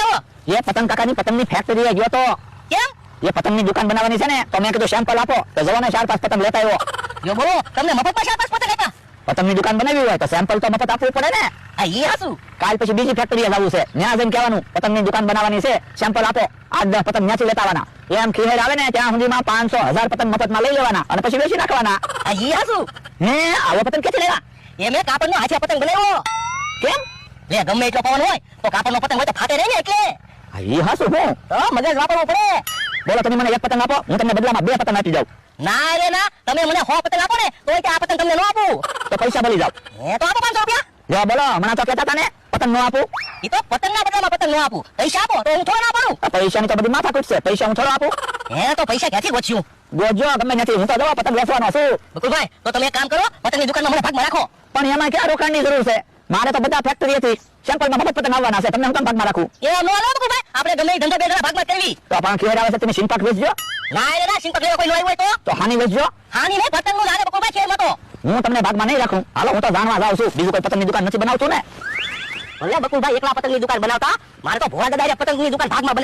આવો? એ પતંગ કાકાની પતંગની ફેક્ટરીએ ગયો તો. કેમ? એ પતંગની દુકાન બનાવવાની છે ને, તો મેં કીધું સેમ્પલ આપો, તો જવાનો 4-5 પતંગ લેતા આવ્યો. જો બોલો, તમને મફતમાં 4-5 પતંગ આપ્યા? પતંગની દુકાન બનાવી હોય તો સેમ્પલ તો મફત આપવું પડે ને. આ ઈ હાસું? કાલ પછી બીજી ફેક્ટરીએ જવું છે, ત્યાં જઈને કહેવાનું પતંગની દુકાન બનાવવાની છે, સેમ્પલ આપો, 8-10 પતંગ ત્યાંથી લેતા આવવાના. એમ ખીહેર આવે ને ત્યાં સુધીમાં 500-1000 પતંગ મફતમાં લઈ લેવાના અને પછી વેચી નાખવાના. આ ઈ હાસું? હે, આવો પતંગ ક્યાંથી લેવા? એ મેં કાપડનો હાથિયા પતંગ બનાવ્યો. કેમ? લે ગમે એટલો પવન હોય તો કાપડનો પતંગ હોય તો ફાટે નહીં ને એટલે. આ ઈ હાસું હું? તો મગજ વાપરવું પડે. બોલો તમે મને એક પતંગ આપો, હું તમને બદલામાં 2 પતંગ આપી જાઉં. ના રે ના, તમે મને 100 પતંગ આપો ને તો આ પતંગ તમને ન આપું. તો પૈસા ભલી જાવ. હે તો આપો 500 રૂપિયા. જો બોલો, હમણાં તો કહેતા હતા ને પતંગ ન આપું. ઈ તો પતંગના બદલામાં પતંગ ન આપું. પૈસા આપો તો હું થોડા ના પાડું. આ પૈસાની તો બધી માથાકૂટ છે, પૈસા હું થોડો આપું. હે તો પૈસા ક્યાંથી ગોચ્યું? ગોજો ગમે નથી, હું તો દવા પતંગ વેચવાનો છું. બકુલભાઈ તો તમે એક કામ કરો, પતંગની દુકાનમાં મને ભાગમાં રાખો. પણ એમાં ક્યાં રોકાણની જરૂર છે? મારે તો બધા ફેક્ટરીએથી સેમ્પલમાં મફત પતંગ આવવાના છે, તમને હું કેમ ભાગમાં રાખું? એવા નો લો બકુલભાઈ, આપણે ગમે એ ધંધા બે જણા ભાગમાં કરવી. તો પણ ખેર આવે છે, તમે સિંપાક વેચજો. ના રે ના, સિંપક લેવા કોઈ નો આવ્યો હોય તો હાની વેચજો. હાની ને પતંગનું લાગે બકુલભાઈ ખેરમાં તો. હું તમને ભાગમાં નહીં રાખું. હાલો, હું તો જાણવા જાઉં છું, બીજું કોઈ પતંગની દુકાન નથી બનાવતું ને. ભલે બકુલભાઈ એકલા પતંગની દુકાન બનાવતા, મારે તો ભોળા દાદા પતંગની દુકાન ભાગમાં